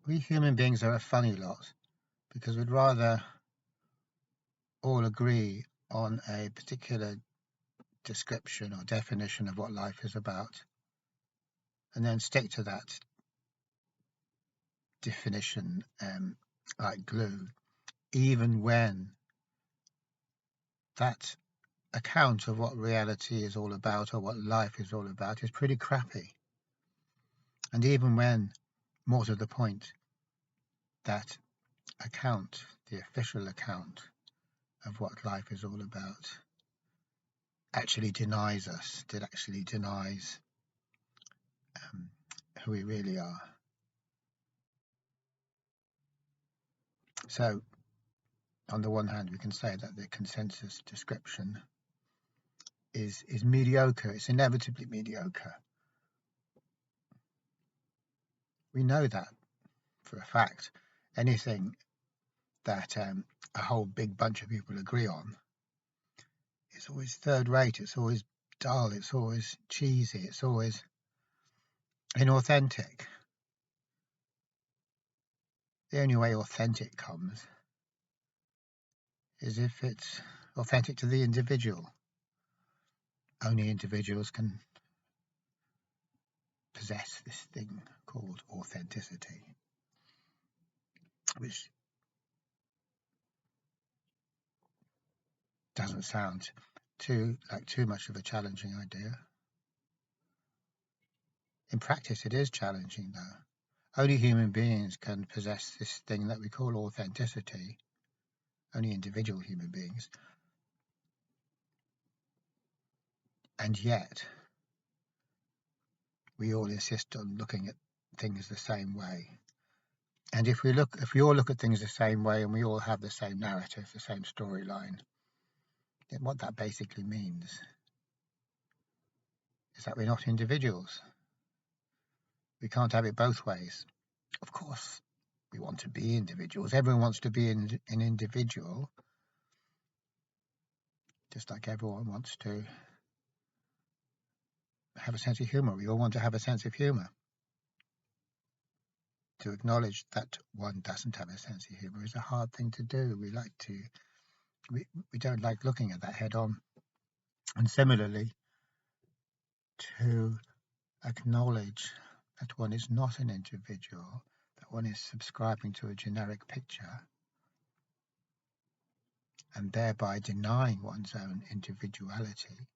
we human beings are a funny lot, because we'd rather all agree on a particular description or definition of what life is about, and then stick to that definition like glue, even when that account of what reality is all about or what life is all about is pretty crappy. And even when, more to the point, that account, the official account of what life is all about, actually denies us, that actually denies who we really are. So, on the one hand, we can say that the consensus description is mediocre. It's inevitably mediocre. We know that for a fact. Anything that a whole big bunch of people agree on is always third rate, it's always dull, it's always cheesy, it's always inauthentic. The only way authentic comes is if it's authentic to the individual. Only individuals can possess this thing called authenticity, which doesn't sound too much of a challenging idea. In practice, it is challenging, though. Only human beings can possess this thing that we call authenticity. Only individual human beings. And yet, we all insist on looking at things the same way. And if we all look at things the same way and we all have the same narrative, the same storyline, then what that basically means is that we're not individuals. We can't have it both ways. Of course, we want to be individuals. Everyone wants to be an individual, just like everyone wants to have a sense of humor. We all want to have a sense of humor. To acknowledge that one doesn't have a sense of humor is a hard thing to do. We don't like looking at that head on. And similarly, to acknowledge that one is not an individual, that one is subscribing to a generic picture, and thereby denying one's own individuality,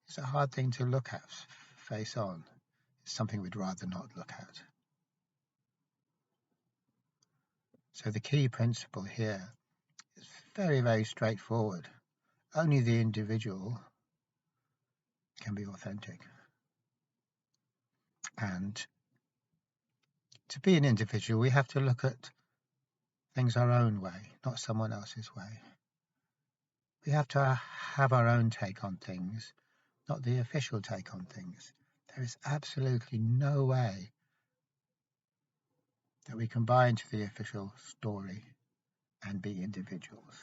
is a hard thing to look at face on. It's something we'd rather not look at. So the key principle here is very, very straightforward. Only the individual can be authentic. And to be an individual, we have to look at things our own way, not someone else's way. We have to have our own take on things, not the official take on things. There is absolutely no way that we can buy into the official story and be individuals.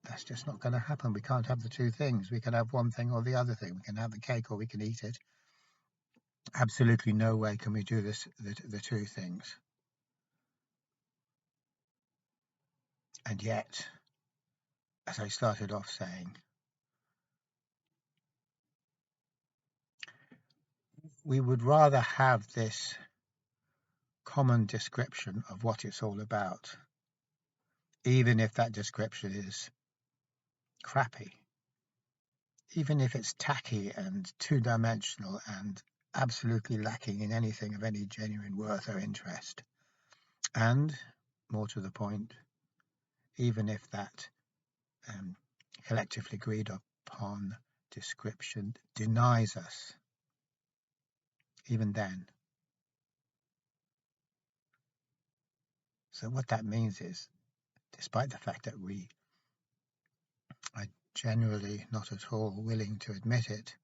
That's just not going to happen. We can't have the two things. We can have one thing or the other thing. We can have the cake or we can eat it. Absolutely no way can we do this, the two things. And yet, as I started off saying, we would rather have this common description of what it's all about, even if that description is crappy, even if it's tacky and two-dimensional and absolutely lacking in anything of any genuine worth or interest. And, more to the point, even if that collectively agreed upon description denies us, even then. So what that means is, despite the fact that we are generally not at all willing to admit it,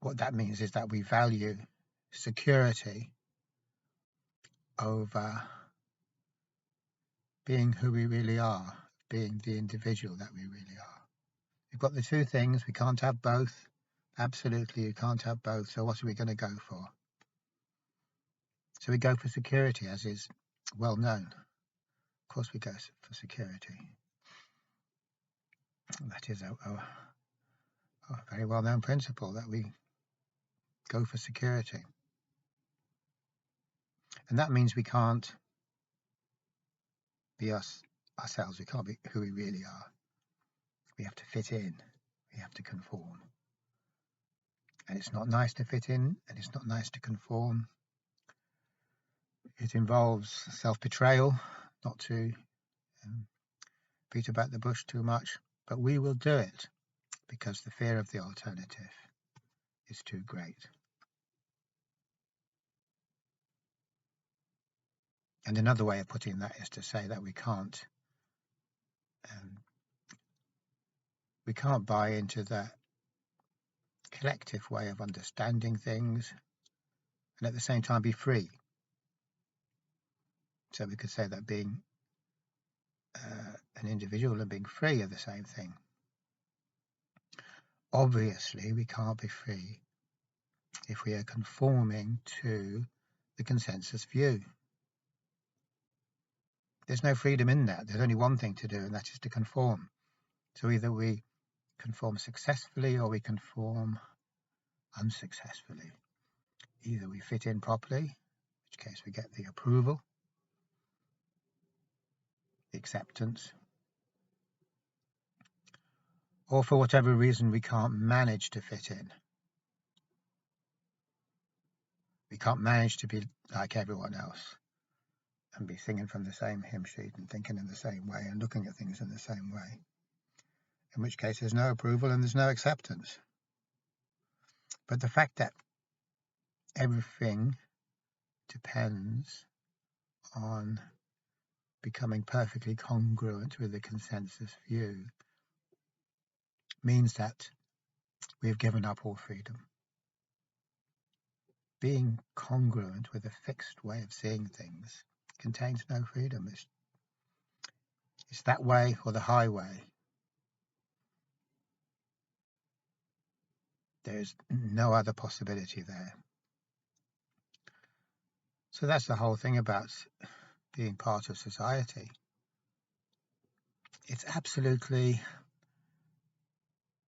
what that means is that we value security over being who we really are, being the individual that we really are. We've got the two things, we can't have both. Absolutely, you can't have both. So what are we going to go for? So we go for security, as is well known. Of course we go for security. That is a very well known principle, that we go for security. And that means we can't be ourselves. We can't be who we really are. We have to fit in. We have to conform. And it's not nice to fit in, and it's not nice to conform. It involves self-betrayal, not to beat about the bush too much, but we will do it because the fear of the alternative is too great. And another way of putting that is to say that we can't buy into that collective way of understanding things and at the same time be free. So we could say that being an individual and being free are the same thing. Obviously, we can't be free if we are conforming to the consensus view. There's no freedom in that. There's only one thing to do, and that is to conform. So either we conform successfully or we conform unsuccessfully. Either we fit in properly, in which case we get the approval, the acceptance, or for whatever reason we can't manage to fit in. We can't manage to be like everyone else and be singing from the same hymn sheet and thinking in the same way and looking at things in the same way, in which case there's no approval and there's no acceptance. But the fact that everything depends on becoming perfectly congruent with the consensus view means that we've given up all freedom. Being congruent with a fixed way of seeing things contains no freedom. It's that way or the highway. There's no other possibility there. So that's the whole thing about being part of society. It's absolutely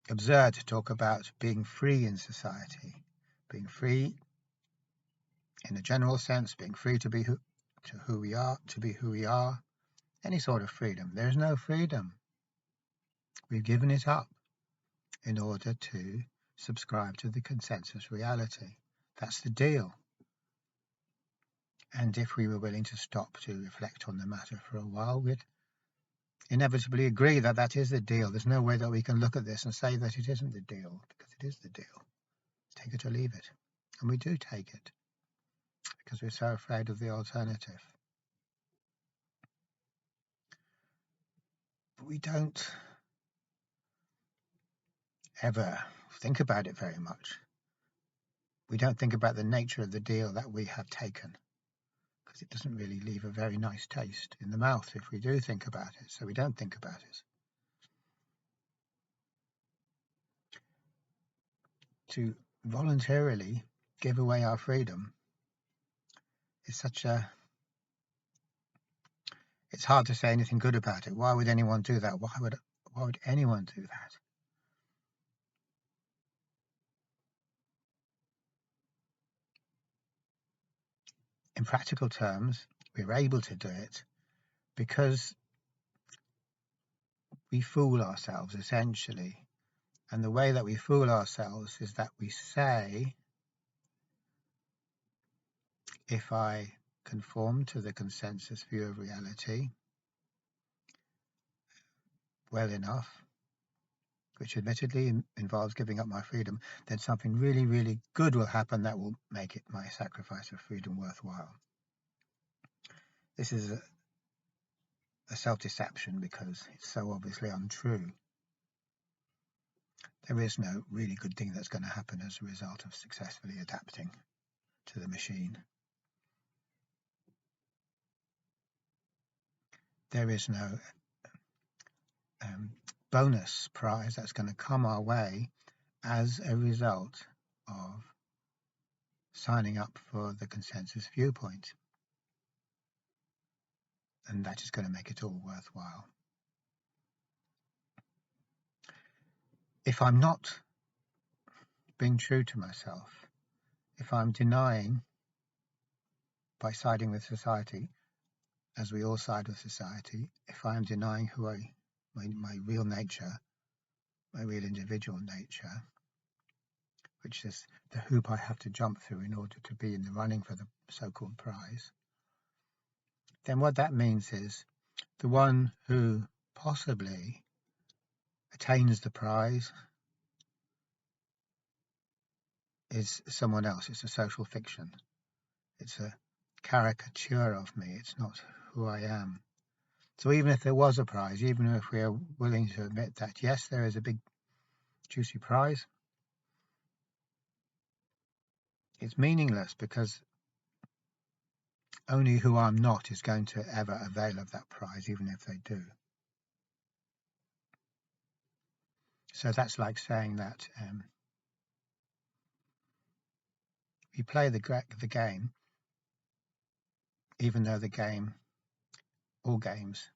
absurd to talk about being free in society. Being free in a general sense, being free to be who we are, any sort of freedom. There is no freedom. We've given it up in order to subscribe to the consensus reality. That's the deal. And if we were willing to stop to reflect on the matter for a while, we'd inevitably agree that that is the deal. There's no way that we can look at this and say that it isn't the deal, because it is the deal. Take it or leave it. And we do take it, because we're so afraid of the alternative. But we don't ever think about it very much. We don't think about the nature of the deal that we have taken, because it doesn't really leave a very nice taste in the mouth if we do think about it, so we don't think about it. To voluntarily give away our freedom is it's hard to say anything good about it. Why would anyone do that? Why would anyone do that? In practical terms, we're able to do it because we fool ourselves, essentially. And the way that we fool ourselves is that we say, if I conform to the consensus view of reality well enough, which admittedly involves giving up my freedom, then something really, really good will happen that will make it my sacrifice of freedom worthwhile. This is a self-deception because it's so obviously untrue. There is no really good thing that's going to happen as a result of successfully adapting to the machine. There is no bonus prize that's going to come our way as a result of signing up for the consensus viewpoint. And that is going to make it all worthwhile. If I'm not being true to myself, if I'm denying by siding with society, as we all side with society, if I am denying who my real nature, my real individual nature, which is the hoop I have to jump through in order to be in the running for the so-called prize, then what that means is the one who possibly attains the prize is someone else. It's a social fiction. It's a caricature of me. It's not who I am. So even if there was a prize, even if we are willing to admit that, yes, there is a big juicy prize, it's meaningless because only who I'm not is going to ever avail of that prize, even if they do. So that's like saying that you play the game, even though the game, all games,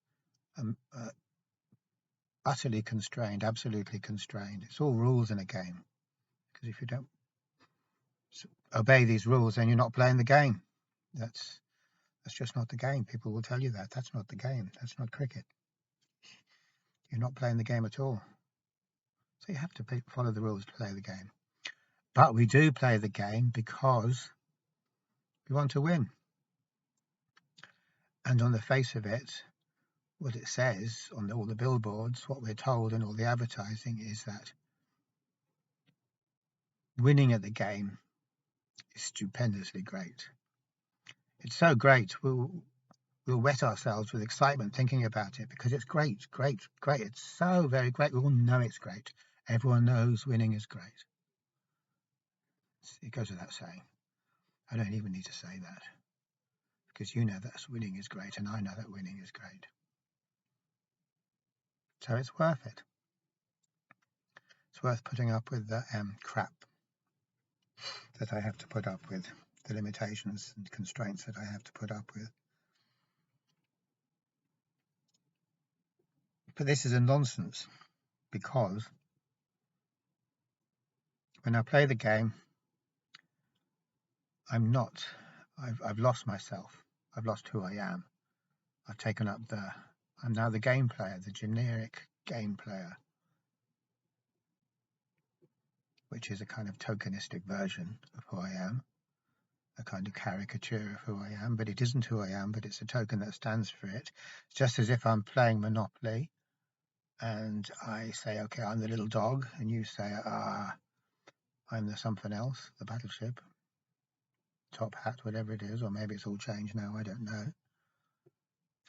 utterly constrained, absolutely constrained. It's all rules in a game, because if you don't obey these rules, then you're not playing the game. That's just not the game. People will tell you that. That's not the game. That's not cricket. You're not playing the game at all. So you have to follow the rules to play the game. But we do play the game because we want to win. And on the face of it, what it says on all the billboards, what we're told in all the advertising is that winning at the game is stupendously great. It's so great, we'll wet ourselves with excitement thinking about it because it's great, great, great. It's so very great. We all know it's great. Everyone knows winning is great. It goes without saying. I don't even need to say that because you know that winning is great and I know that winning is great. So it's worth it. It's worth putting up with the crap that I have to put up with, the limitations and constraints that I have to put up with. But this is a nonsense because when I play the game, I've lost myself. I've lost who I am. I've taken up I'm now the game player, the generic game player, which is a kind of tokenistic version of who I am, a kind of caricature of who I am, but it isn't who I am, but it's a token that stands for it. It's just as if I'm playing Monopoly and I say, okay, I'm the little dog, and you say, I'm the something else, the battleship, top hat, whatever it is, or maybe it's all changed now, I don't know.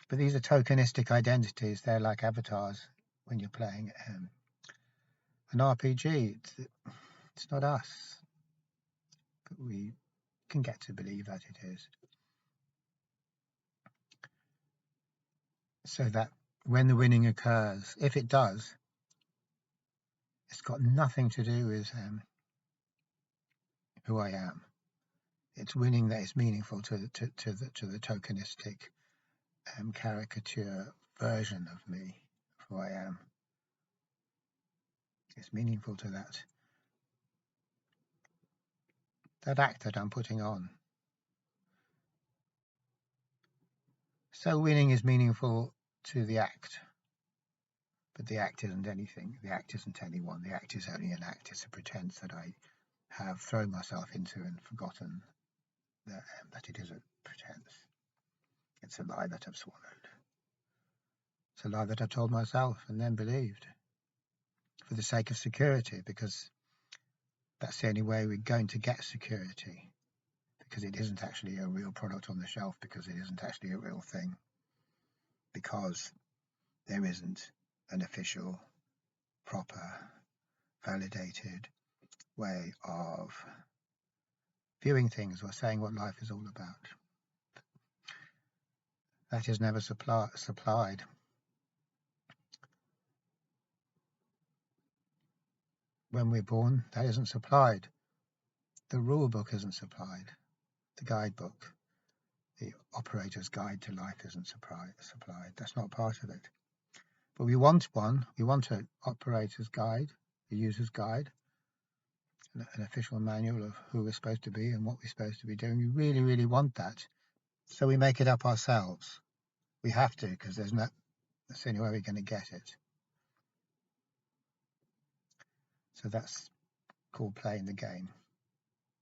But these are tokenistic identities. They're like avatars when you're playing an RPG. It's not us, but we can get to believe that it is. So that when the winning occurs, if it does, it's got nothing to do with who I am. It's winning that is meaningful to the tokenistic caricature version of me, of who I am. It's meaningful to that act that I'm putting on. So winning is meaningful to the act, but the act isn't anything. The act isn't anyone. The act is only an act. It's a pretense that I have thrown myself into and forgotten that it is a pretense. It's a lie that I've swallowed. It's a lie that I told myself and then believed for the sake of security, because that's the only way we're going to get security, because it isn't actually a real product on the shelf, because it isn't actually a real thing, because there isn't an official, proper, validated way of viewing things or saying what life is all about. That is never supplied. when we're born, that isn't supplied. The rule book isn't supplied. The guidebook, the operator's guide to life isn't supplied. That's not part of it. But we want one. We want an operator's guide, a user's guide, an official manual of who we're supposed to be and what we're supposed to be doing. We really, really want that. So we make it up ourselves. We have to, because that's the only way we're going to get it. So that's called playing the game.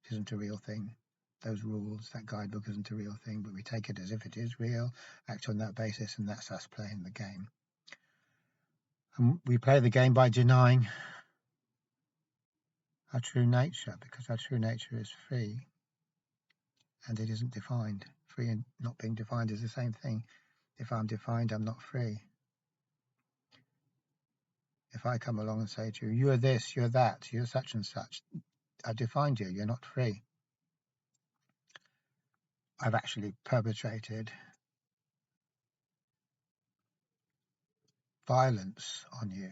It isn't a real thing. Those rules, that guidebook isn't a real thing, but we take it as if it is real, act on that basis, and that's us playing the game. And we play the game by denying our true nature, because our true nature is free and it isn't defined. Free and not being defined is the same thing. If I'm defined, I'm not free. If I come along and say to you, you're this, you're that, you're such and such, I've defined you, you're not free. I've actually perpetrated violence on you.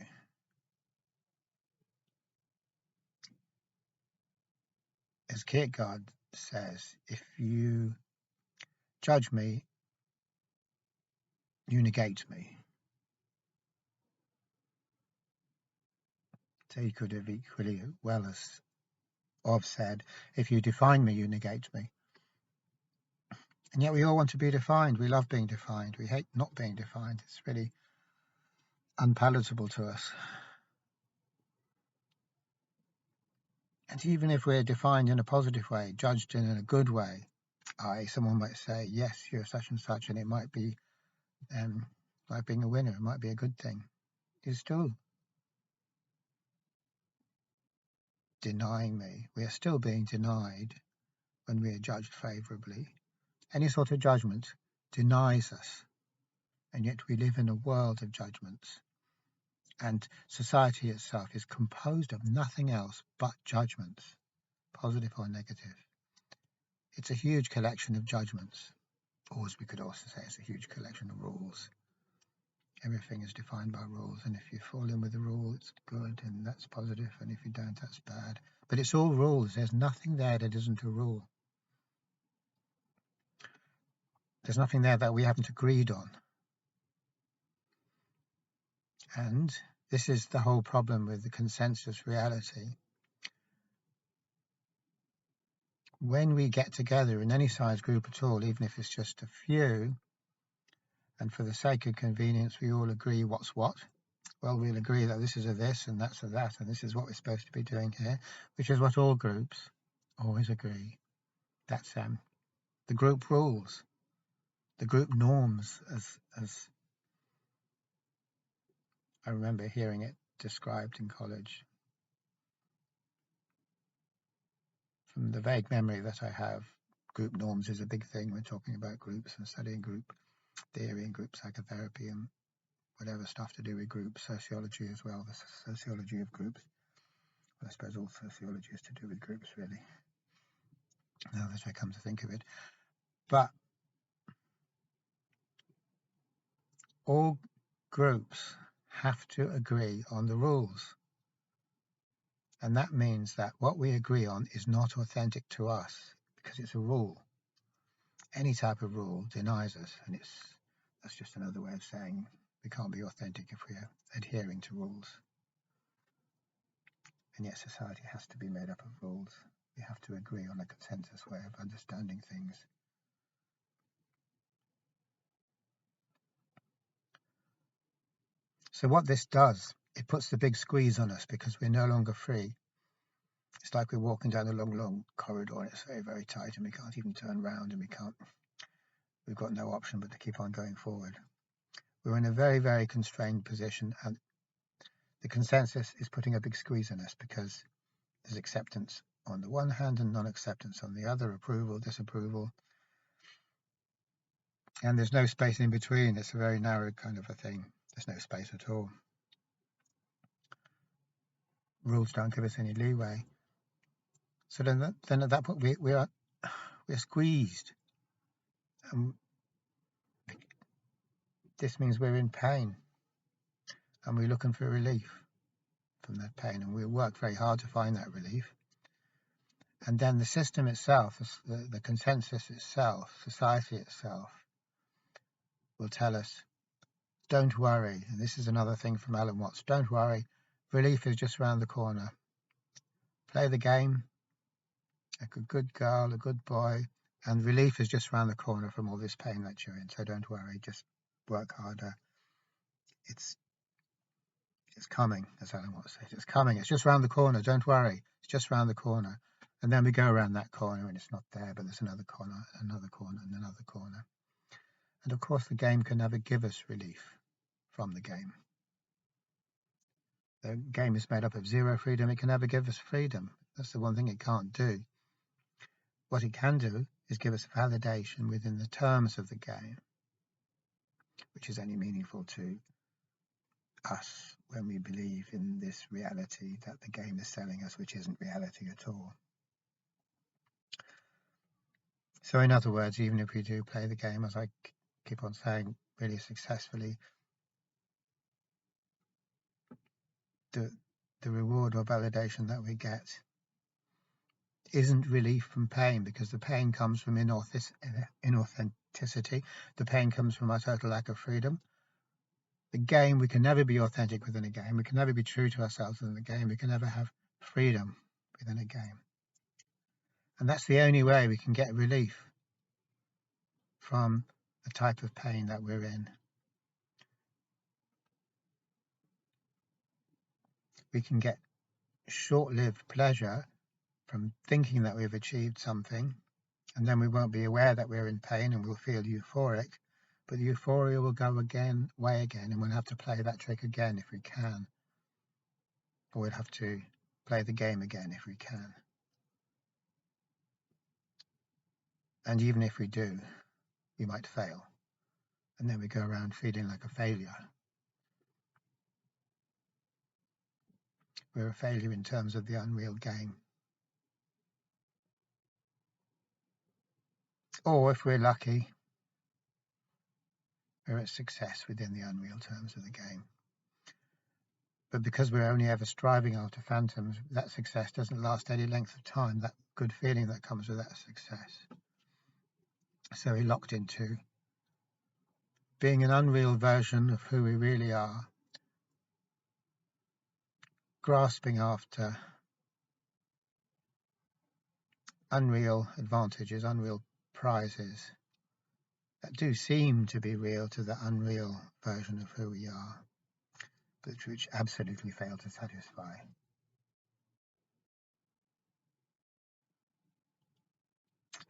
As Kierkegaard says, if you judge me, you negate me. So he could have equally well as said, if you define me, you negate me. And yet we all want to be defined. We love being defined. We hate not being defined. It's really unpalatable to us. And even if we're defined in a positive way, judged in a good way, someone might say, yes, you're such and such, and it might be like being a winner, it might be a good thing. It's still denying me. We are still being denied when we are judged favourably. Any sort of judgment denies us, and yet we live in a world of judgments. And society itself is composed of nothing else but judgments, positive or negative. It's a huge collection of judgments, or as we could also say, it's a huge collection of rules. Everything is defined by rules, and if you fall in with the rule, it's good, and that's positive, and if you don't, that's bad. But it's all rules. There's nothing there that isn't a rule. There's nothing there that we haven't agreed on. And this is the whole problem with the consensus reality. When we get together in any size group at all, even if it's just a few, and for the sake of convenience, we all agree what's what. Well, we'll agree that this is a this and that's a that, and this is what we're supposed to be doing here, which is what all groups always agree. That's the group rules, the group norms, as I remember hearing it described in college. From the vague memory that I have, group norms is a big thing. We're talking about groups and studying group theory and group psychotherapy and whatever stuff to do with group sociology as well, the sociology of groups. Well, I suppose all sociology is to do with groups, really, now that I come to think of it. But all groups have to agree on the rules. And that means that what we agree on is not authentic to us because it's a rule. Any type of rule denies us, and that's just another way of saying we can't be authentic if we're adhering to rules. And yet society has to be made up of rules. We have to agree on a consensus way of understanding things. So what this does, it puts the big squeeze on us because we're no longer free. It's like we're walking down a long, long corridor and it's very, very tight and we can't even turn around and we've got no option but to keep on going forward. We're in a very, very constrained position, and the consensus is putting a big squeeze on us because there's acceptance on the one hand and non-acceptance on the other, approval, disapproval, and there's no space in between. It's a very narrow kind of a thing. There's no space at all. Rules don't give us any leeway. So then at that point we're squeezed. This means we're in pain and we're looking for relief. from that pain, and we work very hard to find that relief. And then the system itself, the consensus itself, society itself, will tell us, don't worry. And this is another thing from Alan Watts. Don't worry. Relief is just around the corner. Play the game, like a good girl, a good boy, and relief is just around the corner from all this pain that you're in. So don't worry, just work harder. It's coming, as Alan Watts says. It's coming. It's just around the corner. Don't worry. It's just around the corner. And then we go around that corner and it's not there, but there's another corner, another corner, and another corner. And of course, the game can never give us relief from the game. The game is made up of zero freedom. It can never give us freedom. That's the one thing it can't do. What it can do is give us validation within the terms of the game, which is only meaningful to us when we believe in this reality that the game is selling us, which isn't reality at all. So in other words, even if we do play the game, as I keep on saying, really successfully, the reward or validation that we get isn't relief from pain, because the pain comes from inauthenticity. The pain comes from our total lack of freedom. The game, we can never be authentic within a game. We can never be true to ourselves within a game. We can never have freedom within a game. And that's the only way we can get relief from the type of pain that we're in. We can get short-lived pleasure from thinking that we've achieved something, and then we won't be aware that we're in pain and we'll feel euphoric, but the euphoria will go away again, and we'll have to play that trick again if we can, or we'll have to play the game again if we can. And even if we do, we might fail, and then we go around feeling like a failure. We're a failure in terms of the unreal game. Or if we're lucky, we're a success within the unreal terms of the game. But because we're only ever striving after phantoms, that success doesn't last any length of time, that good feeling that comes with that success. So we're locked into being an unreal version of who we really are, grasping after unreal advantages, unreal prizes that do seem to be real to the unreal version of who we are, but which absolutely fail to satisfy.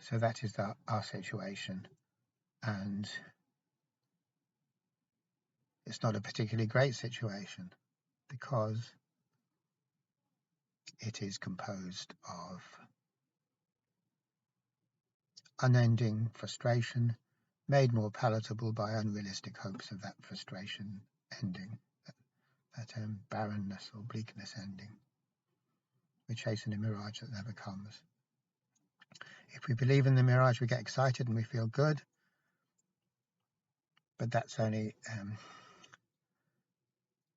So that is our situation, and it's not a particularly great situation, because it is composed of unending frustration, made more palatable by unrealistic hopes of that frustration ending, that barrenness or bleakness ending. We're chasing a mirage that never comes. If we believe in the mirage, we get excited and we feel good, but that's only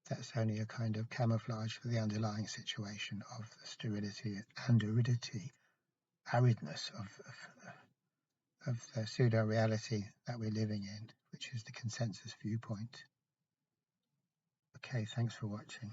a kind of camouflage for the underlying situation of the sterility and aridness of the pseudo-reality that we're living in, which is the consensus viewpoint. Okay, thanks for watching.